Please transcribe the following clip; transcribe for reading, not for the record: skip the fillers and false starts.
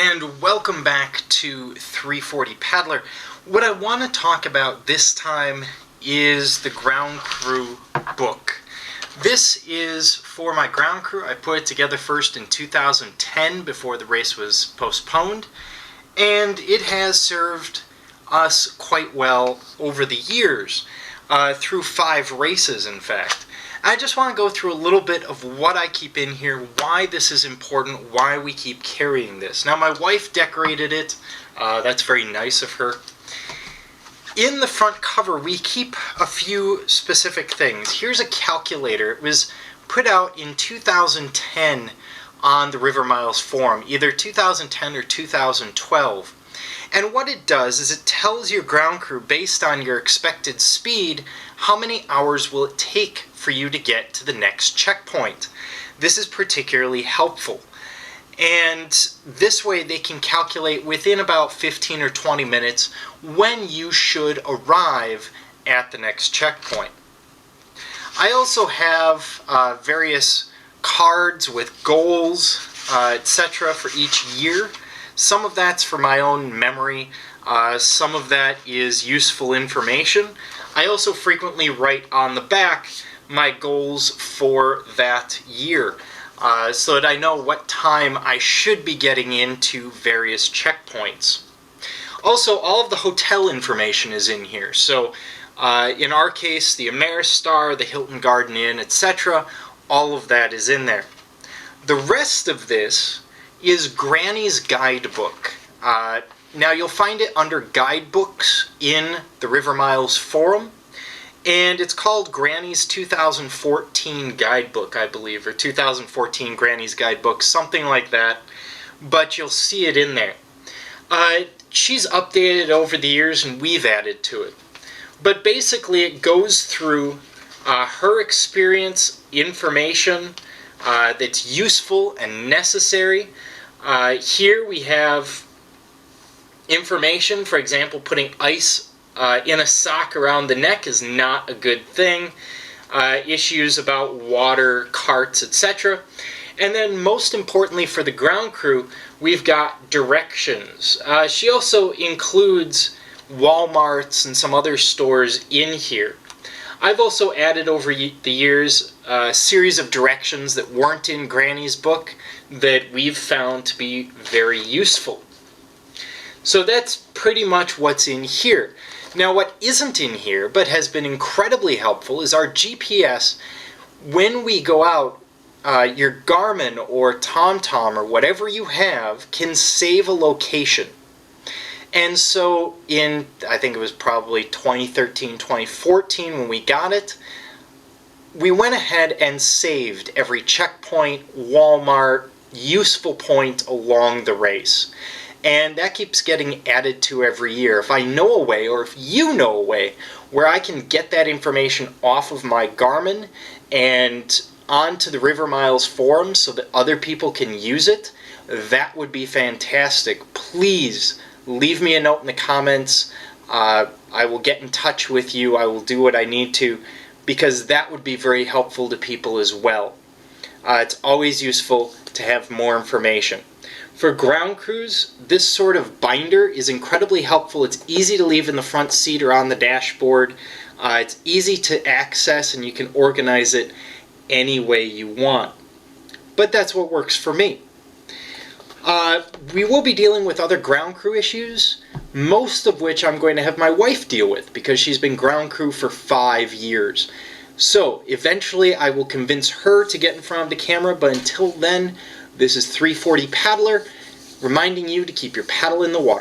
and welcome back to 340 Paddler. What I want to talk about this time is the Groundcrew book. This is for my ground crew. I put it together first in 2010 before the race was postponed, and it has served us quite well over the years, through 5 races in fact. I just want to go through a little bit of what I keep in here, why this is important, why we keep carrying this. Now, my wife decorated it. That's very nice of her. In the front cover, we keep a few specific things. Here's a calculator. It was put out in 2010 on the River Miles forum, either 2010 or 2012. And what it does is it tells your ground crew, based on your expected speed, how many hours will it take for you to get to the next checkpoint. This is particularly helpful. And this way they can calculate within about 15 or 20 minutes when you should arrive at the next checkpoint. I also have various cards with goals, etc. for each year. Some of that's for my own memory, some of that is useful information. I also frequently write on the back my goals for that year, so that I know what time I should be getting into various checkpoints. Also, all of the hotel information is in here. So in our case, the Ameristar, the Hilton Garden Inn, etc., all of that is in there. The rest of this is Granny's Guidebook. Now you'll find it under Guidebooks in the River Miles forum, and it's called Granny's 2014 Guidebook, I believe, or 2014 Granny's Guidebook, something like that, but you'll see it in there. She's updated it over the years and we've added to it. But basically it goes through her experience, information that's useful and necessary. Here we have information, for example, putting ice in a sock around the neck is not a good thing. Issues about water, carts, etc. And then most importantly for the ground crew, we've got directions. She also includes Walmarts and some other stores in here. I've also added over the years a series of directions that weren't in Granny's book that we've found to be very useful. So that's pretty much what's in here. Now, what isn't in here but has been incredibly helpful is our GPS. When we go out, your Garmin or TomTom or whatever you have can save a location. And so in, I think it was probably 2013, 2014 when we got it, we went ahead and saved every checkpoint, Walmart, useful point along the race. And that keeps getting added to every year. If I know a way, or if you know a way, where I can get that information off of my Garmin and onto the River Miles forum so that other people can use it, that would be fantastic. Please leave me a note in the comments. I will get in touch with you. I will do what I need to, because that would be very helpful to people as well. It's always useful to have more information. For ground crews, this sort of binder is incredibly helpful. It's easy to leave in the front seat or on the dashboard. It's easy to access and you can organize it any way you want. But that's what works for me. We will be dealing with other ground crew issues, most of which I'm going to have my wife deal with because she's been ground crew for 5 years. So eventually I will convince her to get in front of the camera, but until then, this is 340 Paddler, reminding you to keep your paddle in the water.